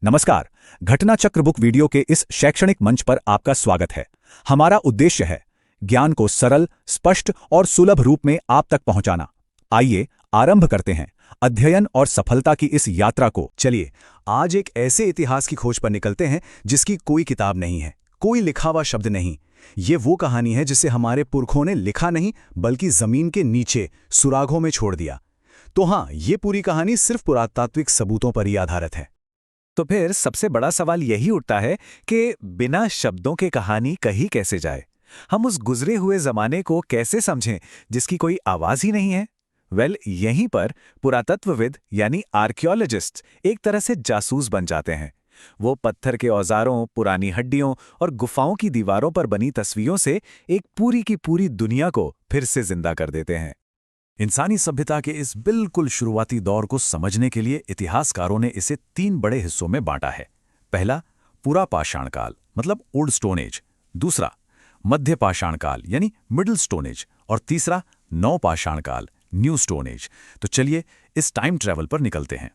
नमस्कार। घटना चक्र बुक वीडियो के इस शैक्षणिक मंच पर आपका स्वागत है। हमारा उद्देश्य है ज्ञान को सरल, स्पष्ट और सुलभ रूप में आप तक पहुंचाना। आइए आरंभ करते हैं अध्ययन और सफलता की इस यात्रा को। चलिए आज एक ऐसे इतिहास की खोज पर निकलते हैं जिसकी कोई किताब नहीं है, कोई लिखा हुआ शब्द नहीं। ये वो कहानी है जिसे हमारे पुरखों ने लिखा नहीं बल्कि जमीन के नीचे सुरागों में छोड़ दिया। तो हाँ, ये पूरी कहानी सिर्फ पुरातात्विक सबूतों पर ही आधारित है। तो फिर सबसे बड़ा सवाल यही उठता है कि बिना शब्दों के कहानी कही कैसे जाए। हम उस गुजरे हुए जमाने को कैसे समझें जिसकी कोई आवाज ही नहीं है। यहीं पर पुरातत्वविद यानी आर्कियोलॉजिस्ट एक तरह से जासूस बन जाते हैं। वो पत्थर के औजारों, पुरानी हड्डियों और गुफाओं की दीवारों पर बनी तस्वीरों से एक पूरी की पूरी दुनिया को फिर से जिंदा कर देते हैं। इंसानी सभ्यता के इस बिल्कुल शुरुआती दौर को समझने के लिए इतिहासकारों ने इसे 3 बड़े हिस्सों में बांटा है। पहला, पूरा पाषाण काल मतलब ओल्ड स्टोन एज। दूसरा, मध्य पाषाण काल यानी मिडिल स्टोन एज। और तीसरा, नव पाषाण काल न्यू स्टोन एज। तो चलिए इस टाइम ट्रैवल पर निकलते हैं।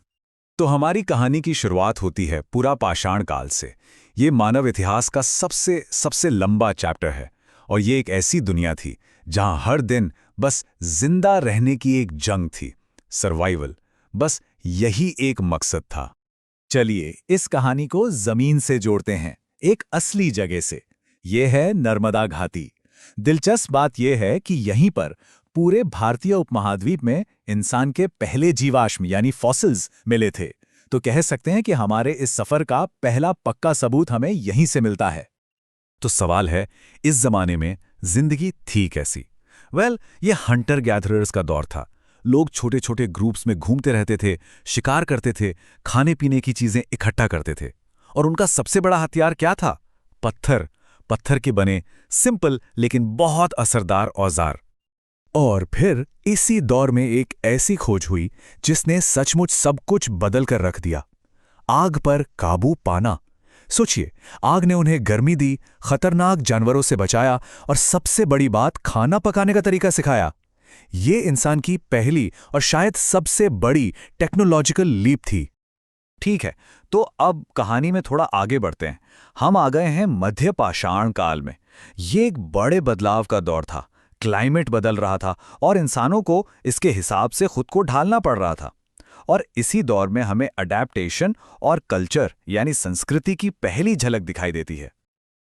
तो हमारी कहानी की शुरुआत होती है पूरा पाषाण काल से। ये मानव इतिहास का सबसे लंबा चैप्टर है और ये एक ऐसी दुनिया थी जहां हर दिन बस जिंदा रहने की एक जंग थी, सर्वाइवल। बस यही एक मकसद था। चलिए इस कहानी को जमीन से जोड़ते हैं, एक असली जगह से। यह है नर्मदा घाटी। दिलचस्प बात यह है कि यहीं पर पूरे भारतीय उपमहाद्वीप में इंसान के पहले जीवाश्म यानी फॉसिल्स मिले थे। तो कह सकते हैं कि हमारे इस सफर का पहला पक्का सबूत हमें यहीं से मिलता है। तो सवाल है, इस जमाने में जिंदगी थी कैसी? ये हंटर गैदरर्स का दौर था। लोग छोटे छोटे ग्रुप्स में घूमते रहते थे, शिकार करते थे, खाने पीने की चीजें इकट्ठा करते थे। और उनका सबसे बड़ा हथियार क्या था? पत्थर के बने सिंपल लेकिन बहुत असरदार औजार। और फिर इसी दौर में एक ऐसी खोज हुई जिसने सचमुच सब कुछ बदल कर रख दिया। आग पर काबू पाना। सोचिए, आग ने उन्हें गर्मी दी, खतरनाक जानवरों से बचाया और सबसे बड़ी बात, खाना पकाने का तरीका सिखाया। ये इंसान की पहली और शायद सबसे बड़ी टेक्नोलॉजिकल लीप थी। ठीक है, तो अब कहानी में थोड़ा आगे बढ़ते हैं। हम आ गए हैं मध्य पाषाण काल में। ये एक बड़े बदलाव का दौर था। क्लाइमेट बदल रहा था और इंसानों को इसके हिसाब से खुद को ढालना पड़ रहा था। और इसी दौर में हमें अडैप्टेशन और कल्चर यानी संस्कृति की पहली झलक दिखाई देती है।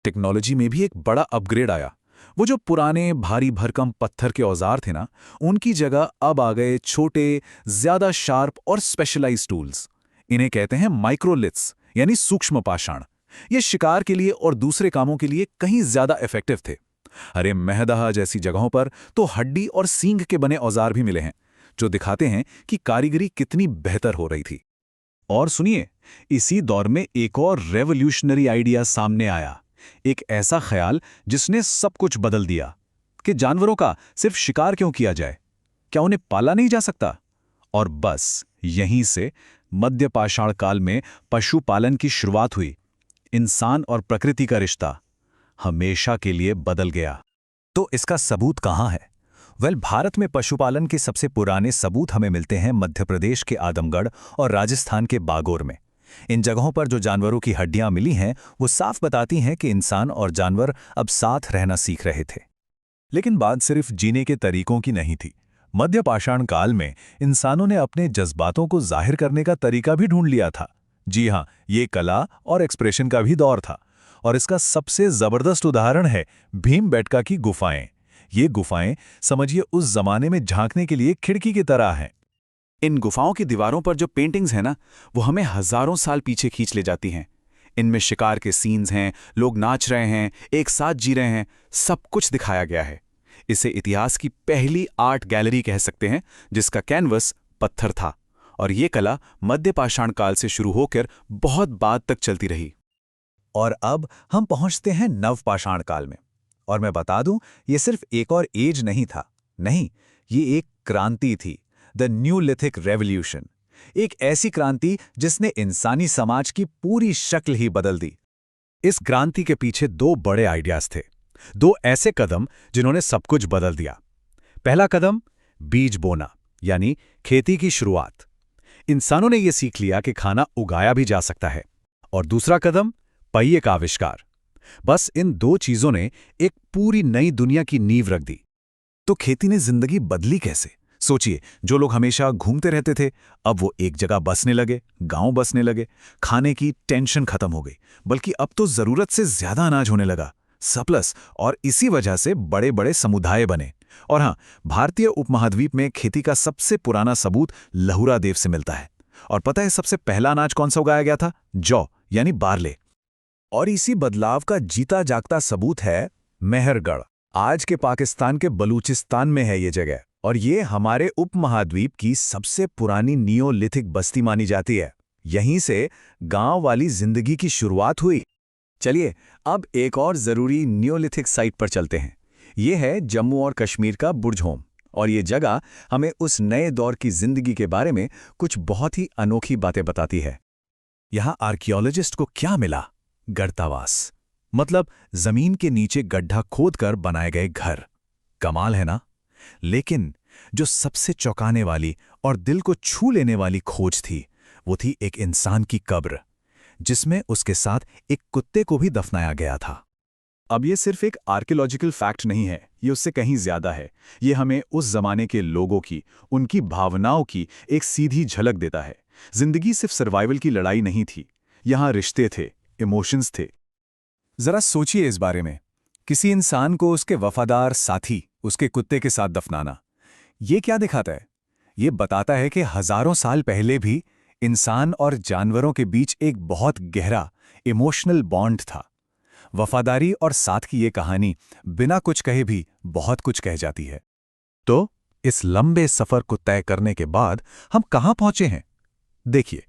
टेक्नोलॉजी में भी एक बड़ा अपग्रेड आया। वो जो पुराने भारी भरकम पत्थर के औजार थे ना, उनकी जगह अब आ गए छोटे, ज्यादा शार्प और स्पेशलाइज्ड टूल्स। इन्हें कहते हैं माइक्रोलिथ्स यानी सूक्ष्म पाषाण। ये शिकार के लिए और दूसरे कामों के लिए कहीं ज्यादा इफेक्टिव थे। अरे महदहा जैसी जगहों पर तो हड्डी और सींग के बने औजार भी मिले हैं, जो दिखाते हैं कि कारीगरी कितनी बेहतर हो रही थी। और सुनिए, इसी दौर में एक और रेवोल्यूशनरी आइडिया सामने आया। एक ऐसा ख्याल जिसने सब कुछ बदल दिया कि जानवरों का सिर्फ शिकार क्यों किया जाए, क्या उन्हें पाला नहीं जा सकता? और बस यहीं से मध्य पाषाण काल में पशुपालन की शुरुआत हुई। इंसान और प्रकृति का रिश्ता हमेशा के लिए बदल गया। तो इसका सबूत कहाँ है? भारत में पशुपालन के सबसे पुराने सबूत हमें मिलते हैं मध्य प्रदेश के आदमगढ़ और राजस्थान के बागोर में। इन जगहों पर जो जानवरों की हड्डियां मिली हैं, वो साफ बताती हैं कि इंसान और जानवर अब साथ रहना सीख रहे थे। लेकिन बात सिर्फ जीने के तरीकों की नहीं थी। मध्य पाषाण काल में इंसानों ने अपने जज्बातों को जाहिर करने का तरीका भी ढूंढ लिया था। जी हाँ, ये कला और एक्सप्रेशन का भी दौर था। और इसका सबसे जबरदस्त उदाहरण है भीमबेटका की गुफाएं। ये गुफाएं समझिए उस जमाने में झांकने के लिए खिड़की की तरह हैं। इन गुफाओं की दीवारों पर जो पेंटिंग्स हैं ना, वो हमें हजारों साल पीछे खींच ले जाती हैं। इनमें शिकार के सीन्स हैं, लोग नाच रहे हैं, एक साथ जी रहे हैं, सब कुछ दिखाया गया है। इसे इतिहास की पहली आर्ट गैलरी कह सकते हैं, जिसका कैनवस पत्थर था। और ये कला मध्य पाषाण काल से शुरू होकर बहुत बाद तक चलती रही। और अब हम पहुंचते हैं नव पाषाण काल में। और मैं बता दूं, ये सिर्फ एक और एज नहीं था। नहीं, ये एक क्रांति थी, द न्यूलिथिक रेवोल्यूशन। एक ऐसी क्रांति जिसने इंसानी समाज की पूरी शक्ल ही बदल दी। इस क्रांति के पीछे 2 बड़े आइडियाज थे, 2 ऐसे कदम जिन्होंने सब कुछ बदल दिया। पहला कदम, बीज बोना यानी खेती की शुरुआत। इंसानों ने यह सीख लिया कि खाना उगाया भी जा सकता है, और दूसरा कदम, पहिए का आविष्कार। बस इन दो चीजों ने एक पूरी नई दुनिया की नींव रख दी। तो खेती ने जिंदगी बदली कैसे? सोचिए, जो लोग हमेशा घूमते रहते थे, अब वो एक जगह बसने लगे, गांव बसने लगे। खाने की टेंशन खत्म हो गई, बल्कि अब तो जरूरत से ज्यादा अनाज होने लगा, सरप्लस। और इसी वजह से बड़े बड़े समुदाय बने। और हाँ, भारतीय उपमहाद्वीप में खेती का सबसे पुराना सबूत लहुरा देव से मिलता है। और पता है सबसे पहला अनाज कौन सा उगाया गया था? जौ, यानी बार्ले। और इसी बदलाव का जीता जागता सबूत है मेहरगढ़। आज के पाकिस्तान के बलूचिस्तान में है ये जगह, और ये हमारे उपमहाद्वीप की सबसे पुरानी नियोलिथिक बस्ती मानी जाती है। यहीं से गांव वाली जिंदगी की शुरुआत हुई। चलिए अब एक और जरूरी नियोलिथिक साइट पर चलते हैं। ये है जम्मू और कश्मीर का बुर्ज होम। और ये जगह हमें उस नए दौर की जिंदगी के बारे में कुछ बहुत ही अनोखी बातें बताती है। यहाँ आर्कियोलॉजिस्ट को क्या मिला? गर्तावास, मतलब जमीन के नीचे गड्ढा खोदकर बनाए गए घर। कमाल है ना? लेकिन जो सबसे चौंकाने वाली और दिल को छू लेने वाली खोज थी, वो थी एक इंसान की कब्र, जिसमें उसके साथ एक कुत्ते को भी दफनाया गया था। अब ये सिर्फ एक आर्कियोलॉजिकल फैक्ट नहीं है, ये उससे कहीं ज्यादा है। ये हमें उस जमाने के लोगों की, उनकी भावनाओं की एक सीधी झलक देता है। जिंदगी सिर्फ सर्वाइवल की लड़ाई नहीं थी, यहाँ रिश्ते थे, इमोशंस थे। जरा सोचिए इस बारे में, किसी इंसान को उसके वफादार साथी, उसके कुत्ते के साथ दफनाना। ये क्या दिखाता है? ये बताता है कि हजारों साल पहले भी इंसान और जानवरों के बीच एक बहुत गहरा इमोशनल बॉन्ड था। वफादारी और साथ की ये कहानी बिना कुछ कहे भी बहुत कुछ कह जाती है। तो इस लंबे सफर को तय करने के बाद हम कहां पहुंचे हैं? देखिए,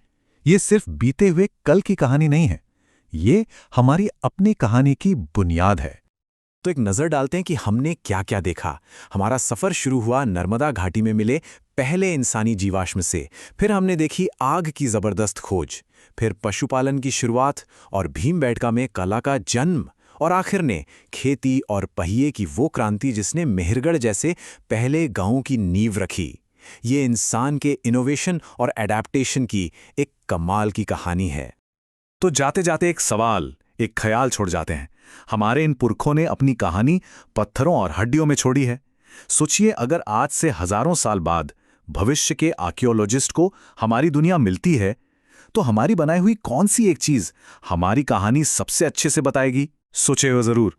ये सिर्फ बीते हुए कल की कहानी नहीं है, ये हमारी अपनी कहानी की बुनियाद है। तो एक नजर डालते हैं कि हमने क्या क्या देखा। हमारा सफर शुरू हुआ नर्मदा घाटी में मिले पहले इंसानी जीवाश्म से, फिर हमने देखी आग की जबरदस्त खोज, फिर पशुपालन की शुरुआत और भीमबेटका में कला का जन्म, और आखिर ने खेती और पहिए की वो क्रांति जिसने मेहरगढ़ जैसे पहले गांवों की नींव रखी। ये इंसान के इनोवेशन और एडेप्टेशन की एक कमाल की कहानी है। तो जाते जाते एक सवाल, एक ख्याल छोड़ जाते हैं। हमारे इन पुरखों ने अपनी कहानी पत्थरों और हड्डियों में छोड़ी है। सोचिए, अगर आज से हजारों साल बाद भविष्य के आर्कियोलॉजिस्ट को हमारी दुनिया मिलती है, तो हमारी बनाई हुई कौन सी एक चीज हमारी कहानी सबसे अच्छे से बताएगी? सोचे हो जरूर।